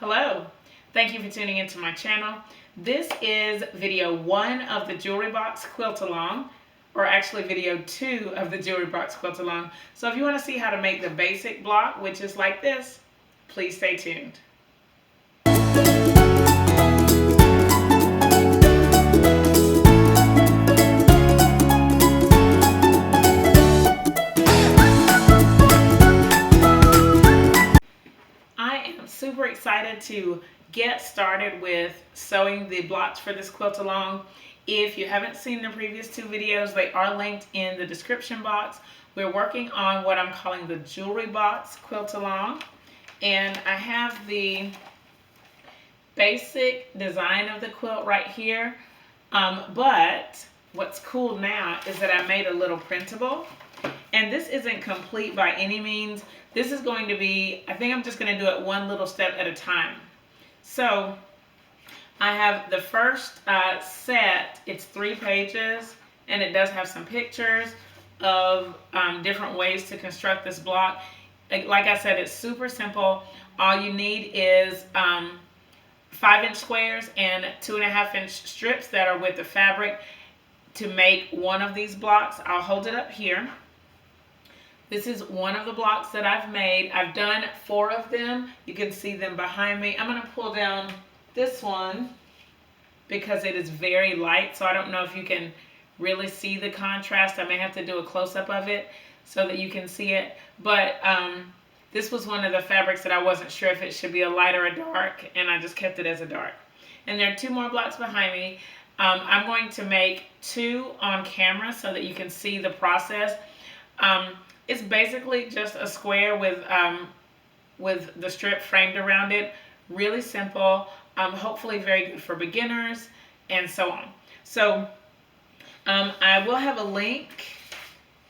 Hello, thank you for tuning into my channel. This is video 1 of the jewelry box quilt along, or actually video 2 of the jewelry box quilt along. So if you want to see how to make the basic block, which is like this, please stay tuned. Super excited to get started with sewing the blocks for this quilt along. If you haven't seen the previous 2 videos, they are linked in the description box. We're working on what I'm calling the jewelry box quilt along, and I have the basic design of the quilt right here, but what's cool now is that I made a little printable. And this isn't complete by any means. This is going to be, I think I'm just going to do it one little step at a time. So I have the first set. It's 3 pages, and it does have some pictures of different ways to construct this block. Like I said, it's super simple. All you need is 5-inch squares and 2.5-inch strips that are with the fabric to make one of these blocks. I'll hold it up here. This is one of the blocks that I've made. I've done 4 of them. You can see them behind me. I'm going to pull down this one because it is very light, so I don't know if you can really see the contrast. I may have to do a close-up of it so that you can see it. But this was one of the fabrics that I wasn't sure if it should be a light or a dark, and I just kept it as a dark. And there are 2 more blocks behind me. I'm going to make 2 on camera so that you can see the process. It's basically just a square with the strip framed around it. Really simple, hopefully very good for beginners, and so on. So I will have a link.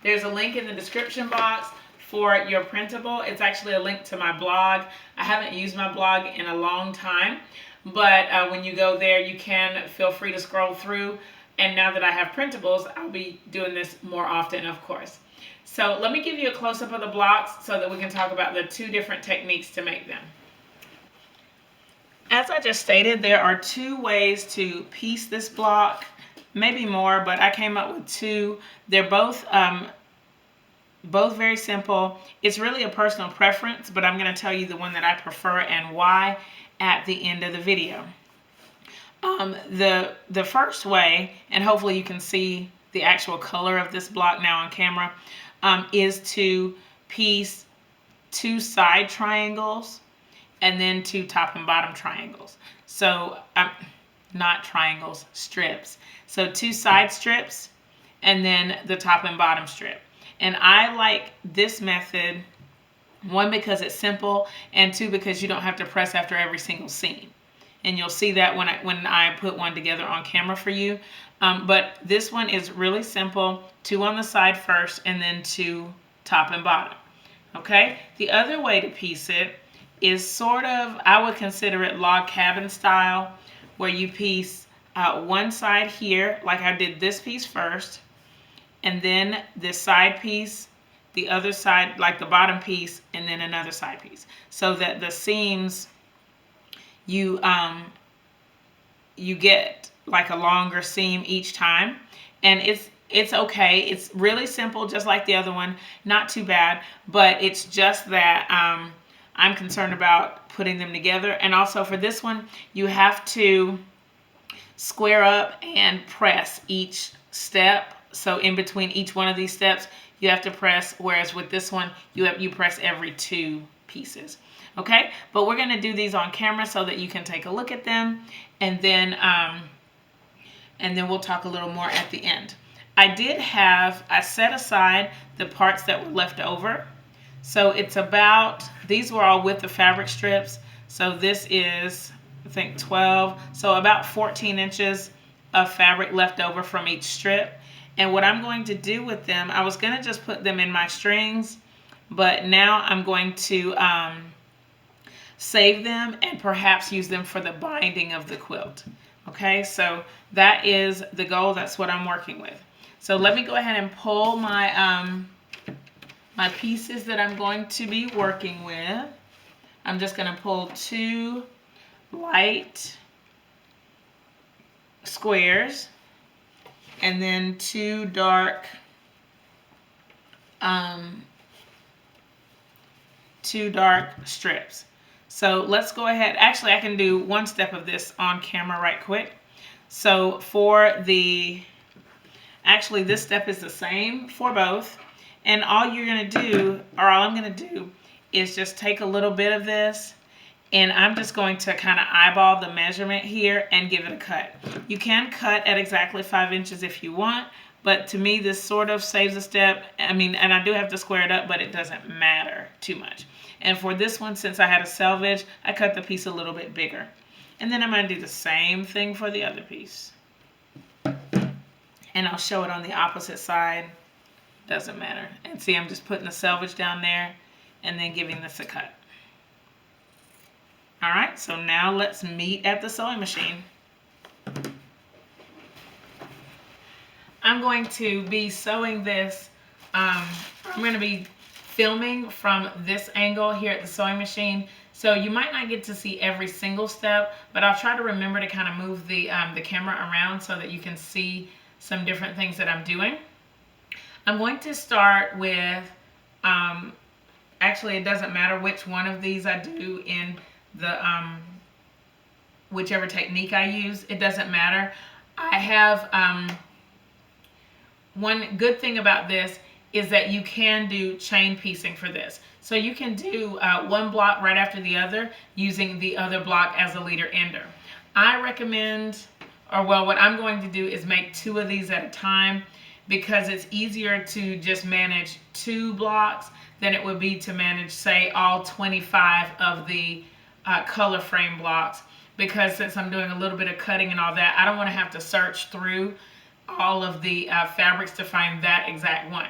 There's a link in the description box for your printable. It's actually a link to my blog. I haven't used my blog in a long time, but when you go there, you can feel free to scroll through. And now that I have printables, I'll be doing this more often, of course. So let me give you a close-up of the blocks so that we can talk about the 2 different techniques to make them. As I just stated, there are 2 ways to piece this block, maybe more, but I came up with 2. They're both very simple. It's really a personal preference, but I'm going to tell you the one that I prefer and why at the end of the video. The first way, and hopefully you can see the actual color of this block now on camera, is to piece 2 side triangles and then 2 top and bottom triangles. So, not triangles, strips. So 2 side strips and then the top and bottom strip. And I like this method, 1, because it's simple, and 2, because you don't have to press after every single seam. And you'll see that when I put one together on camera for you. But this one is really simple. 2 on the side first, and then 2 top and bottom. Okay? The other way to piece it is sort of, I would consider it log cabin style, where you piece one side here, like I did this piece first, and then this side piece, the other side, like the bottom piece, and then another side piece. So that the seams, you get like a longer seam each time, and it's okay. It's really simple, just like the other one, not too bad, but it's just that I'm concerned about putting them together. And also for this one, you have to square up and press each step. So in between each one of these steps, you have to press, whereas with this one, you press every 2 pieces. Okay, but we're going to do these on camera so that you can take a look at them, and then we'll talk a little more at the end. I set aside the parts that were left over. So it's about, these were all with the fabric strips. So this is, I think, 12. So about 14 inches of fabric left over from each strip. And what I'm going to do with them, I was going to just put them in my strings, but now I'm going to save them and perhaps use them for the binding of the quilt. Okay, so that is the goal. That's what I'm working with. So let me go ahead and pull my my pieces that I'm going to be working with. I'm just going to pull 2 light squares and then 2 dark 2 dark strips. So let's go ahead. Actually, I can do one step of this on camera right quick. So for the, actually this step is the same for both. And all you're going to do, or all I'm going to do, is just take a little bit of this, and I'm just going to kind of eyeball the measurement here and give it a cut. You can cut at exactly 5 inches if you want, but to me this sort of saves a step. I mean, and I do have to square it up, but it doesn't matter too much. And for this one, since I had a selvage, I cut the piece a little bit bigger. And then I'm going to do the same thing for the other piece. And I'll show it on the opposite side. Doesn't matter. And see, I'm just putting the selvage down there and then giving this a cut. All right, so now let's meet at the sewing machine. I'm going to be sewing this, I'm going to be filming from this angle here at the sewing machine. So you might not get to see every single step, but I'll try to remember to kind of move the camera around so that you can see some different things that I'm doing. I'm going to start with, actually it doesn't matter which one of these I do in the, whichever technique I use, it doesn't matter. I have, one good thing about this is that you can do chain piecing for this. So you can do one block right after the other using the other block as a leader ender. I recommend, or well, what I'm going to do is make 2 of these at a time, because it's easier to just manage 2 blocks than it would be to manage, say, all 25 of the color frame blocks. Because since I'm doing a little bit of cutting and all that, I don't want to have to search through all of the fabrics to find that exact one.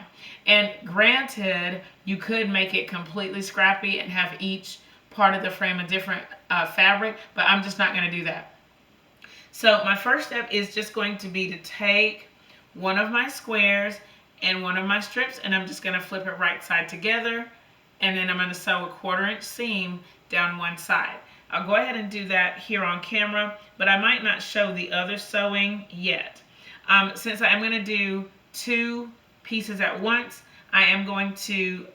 And granted, you could make it completely scrappy and have each part of the frame a different fabric, but I'm just not going to do that. So my first step is just going to be to take one of my squares and one of my strips, and I'm just going to flip it right side together, and then I'm going to sew a 1/4 inch seam down one side. I'll go ahead and do that here on camera, but I might not show the other sewing yet. Since I'm going to do 2 pieces at once, I'm doing 2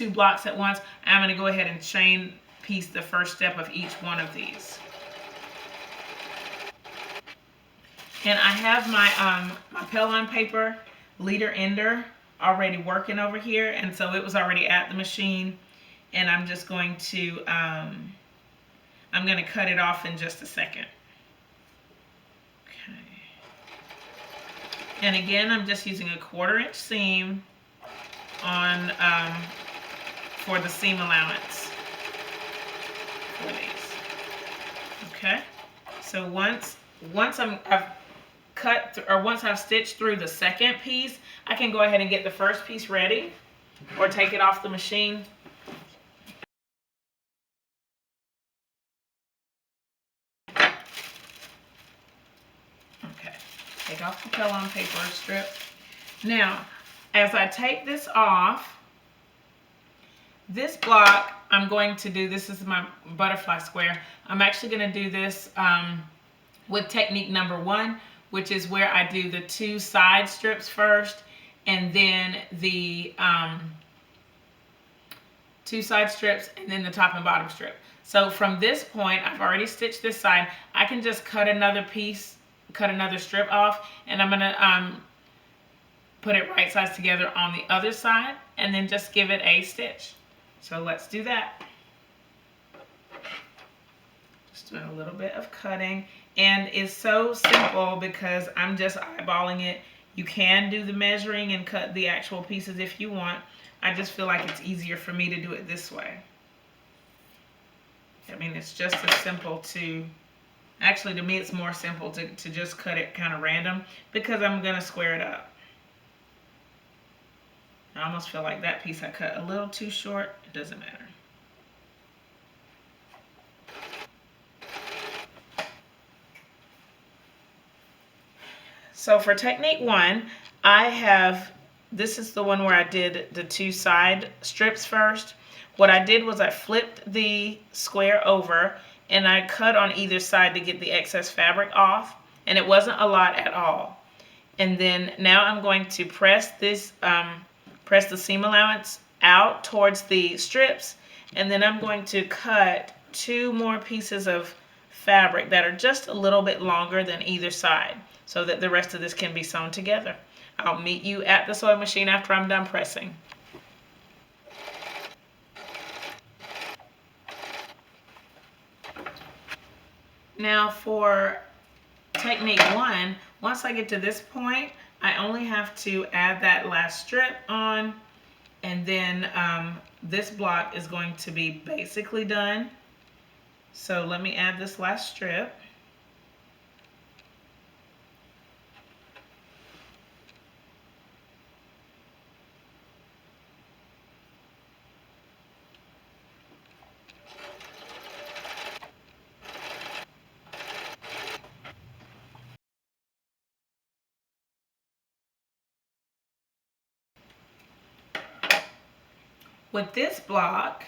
blocks at once. I'm going to go ahead and chain piece the first step of each one of these. And I have my my Pell-on paper leader ender already working over here, and so it was already at the machine, and I'm just going to I'm going to cut it off in just a second. Okay. And again, I'm just using a 1/4 inch seam on for the seam allowance for these. Okay. So once I've stitched through the second piece, I can go ahead and get the first piece ready or take it off the machine. Okay, take off the Pell-on paper strip. Now, as I take this off, this block I'm going to do, this is my butterfly square. I'm actually going to do this with technique number 1, which is where I do the 2 side strips first, and then the 2 side strips, and then the top and bottom strip. So from this point, I've already stitched this side. I can just cut another piece, cut another strip off, and I'm gonna put it right sides together on the other side, and then just give it a stitch. So let's do that. Just doing a little bit of cutting. And it's so simple because I'm just eyeballing it. You can do the measuring and cut the actual pieces if you want. I just feel like it's easier for me to do it this way. I mean, it's just as simple to, actually to me it's more simple to just cut it kind of random because I'm going to square it up. I almost feel like that piece I cut a little too short. It doesn't matter. So for technique 1, this is the one where I did the 2 side strips first. What I did was I flipped the square over and I cut on either side to get the excess fabric off, and it wasn't a lot at all. And then now I'm going to press this, press the seam allowance out towards the strips, and then I'm going to cut 2 more pieces of fabric that are just a little bit longer than either side so that the rest of this can be sewn together. I'll meet you at the sewing machine after I'm done pressing. Now for technique 1, once I get to this point, I only have to add that last strip on, and then this block is going to be basically done. So let me add this last strip. With this block,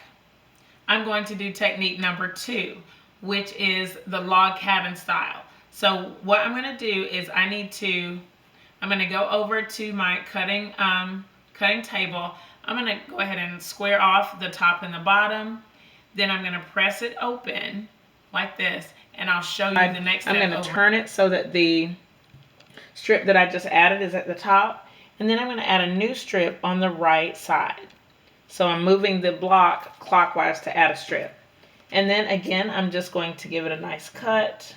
I'm going to do technique number 2, which is the log cabin style. So what I'm going to do is I'm going to go over to my cutting table. I'm going to go ahead and square off the top and the bottom. Then I'm going to press it open like this, and I'll show you the next step. I'm going to turn it so that the strip that I just added is at the top, and then I'm going to add a new strip on the right side. So I'm moving the block clockwise to add a strip. And then again, I'm just going to give it a nice cut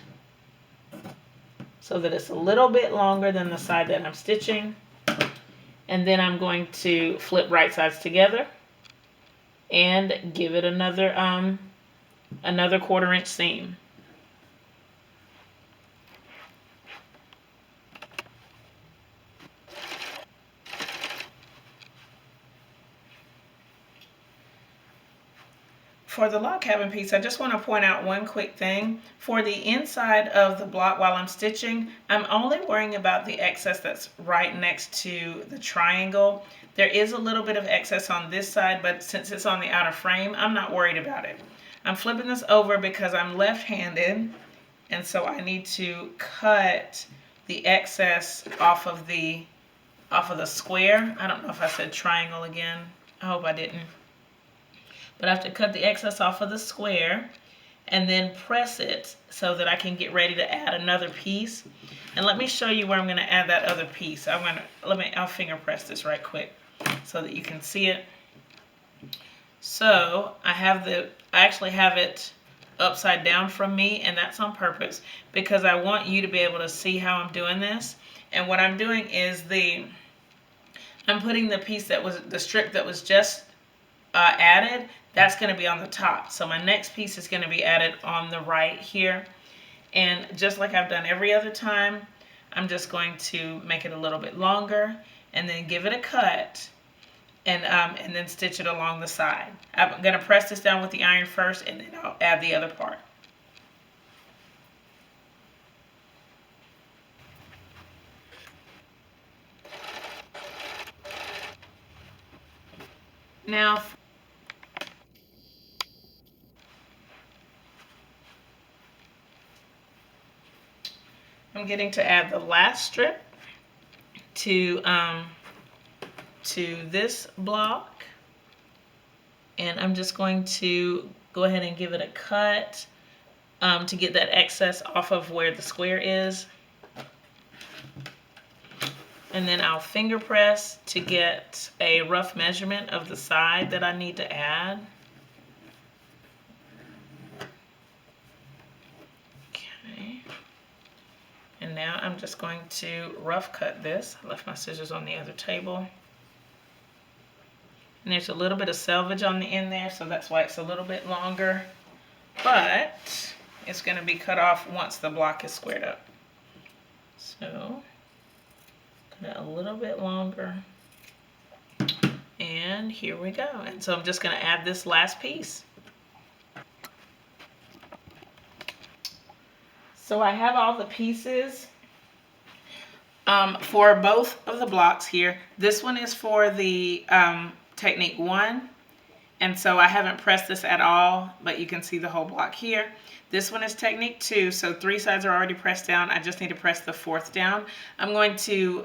so that it's a little bit longer than the side that I'm stitching. And then I'm going to flip right sides together and give it another 1/4 inch seam. For the log cabin piece, I just want to point out one quick thing. For the inside of the block while I'm stitching, I'm only worrying about the excess that's right next to the triangle. There is a little bit of excess on this side, but since it's on the outer frame, I'm not worried about it. I'm flipping this over because I'm left-handed, and so I need to cut the excess off of the square. I don't know if I said triangle again. I hope I didn't. But I have to cut the excess off of the square and then press it so that I can get ready to add another piece. And let me show you where I'm going to add that other piece. I'll finger press this right quick so that you can see it. So I actually have it upside down from me, and that's on purpose because I want you to be able to see how I'm doing this. And what I'm doing is I'm putting the piece the strip that was just added, that's going to be on the top. So my next piece is going to be added on the right here. And just like I've done every other time, I'm just going to make it a little bit longer and then give it a cut and then stitch it along the side. I'm going to press this down with the iron first, and then I'll add the other part. Now, I'm getting to add the last strip to this block, and I'm just going to go ahead and give it a cut to get that excess off of where the square is. And then I'll finger press to get a rough measurement of the side that I need to add. Okay. And now I'm just going to rough cut this. I left my scissors on the other table. And there's a little bit of selvage on the end there, so that's why it's a little bit longer. But it's going to be cut off once the block is squared up. So a little bit longer, and here we go. And so I'm just going to add this last piece. So I have all the pieces for both of the blocks here. This one is for the technique 1, And so I haven't pressed this at all, but you can see the whole block here. This one is technique 2, so 3 sides are already pressed down. I just need to press the 4th down. I'm going to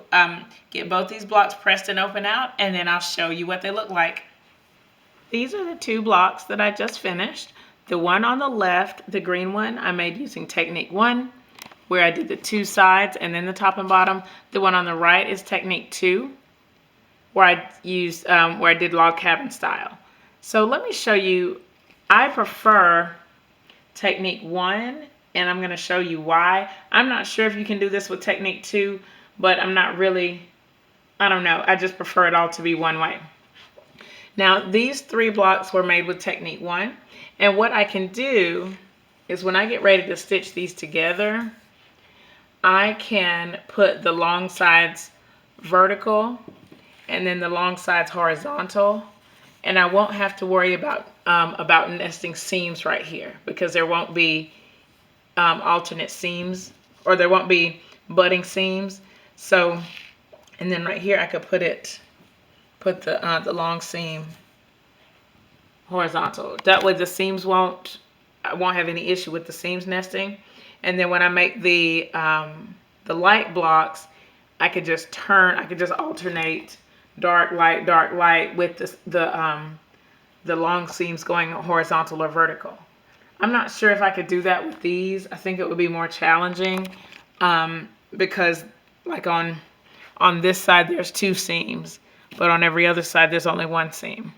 get both these blocks pressed and open out, and then I'll show you what they look like. These are the 2 blocks that I just finished. The one on the left, the green one, I made using technique 1, where I did the 2 sides and then the top and bottom. The one on the right is technique 2, where I used where I did log cabin style. So let me show you. I prefer technique 1, and I'm going to show you why. I'm not sure if you can do this with technique 2, but I'm not really, I don't know. I just prefer it all to be one way. Now, these 3 blocks were made with technique 1, and what I can do is when I get ready to stitch these together, I can put the long sides vertical and then the long sides horizontal, and I won't have to worry about nesting seams right here, because there won't be alternate seams, or there won't be butting seams. So, and then right here I could put the long seam horizontal. That way the seams I won't have any issue with the seams nesting. And then when I make the light blocks, I could just alternate dark light with the long seams going horizontal or vertical. I'm not sure if I could do that with these. I think it would be more challenging because like on this side there's 2 seams, but on every other side there's only 1 seam.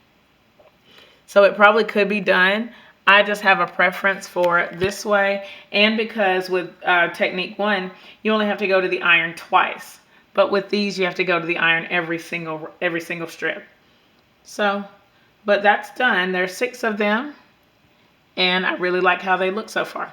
So it probably could be done. I just have a preference for it this way, and because with technique 1 you only have to go to the iron twice, but with these you have to go to the iron every single strip. So, but that's done. There's 6 of them, and I really like how they look so far.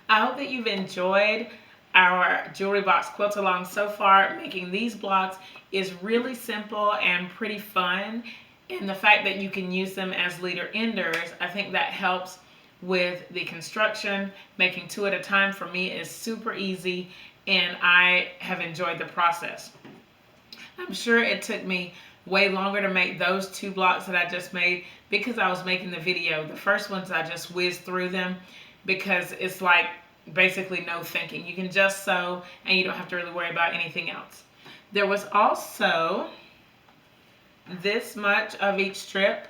I hope that you've enjoyed our jewelry box quilt along so far. Making these blocks is really simple and pretty fun. And the fact that you can use them as leader enders, I think that helps with the construction. Making 2 at a time for me is super easy, and I have enjoyed the process. I'm sure it took me way longer to make those 2 blocks that I just made because I was making the video. The first ones I just whizzed through them because it's like basically no thinking. You can just sew and you don't have to really worry about anything else. There was also this much of each strip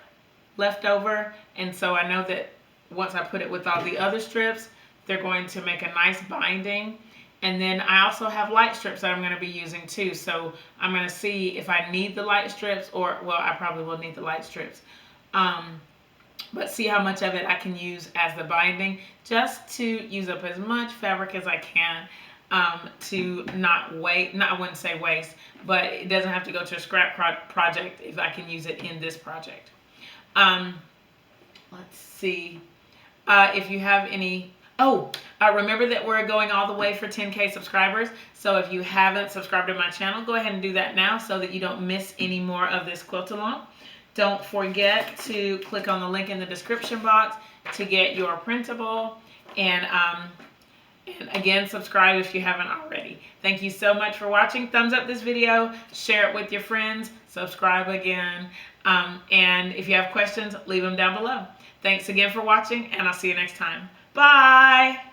left over, and so I know that once I put it with all the other strips, they're going to make a nice binding. And then I also have light strips that I'm going to be using too, so I'm going to see if I need the light strips, or well, I probably will need the light strips, but see how much of it I can use as the binding, just to use up as much fabric as I can, to not waste, I wouldn't say waste, but it doesn't have to go to a scrap project if I can use it in this project. Let's see, if you have any, remember that we're going all the way for 10K subscribers, so if you haven't subscribed to my channel, go ahead and do that now so that you don't miss any more of this quilt along. Don't forget to click on the link in the description box to get your printable, and again, subscribe if you haven't already. Thank you so much for watching. Thumbs up this video, share it with your friends, subscribe again, and if you have questions, leave them down below. Thanks again for watching, and I'll see you next time. Bye!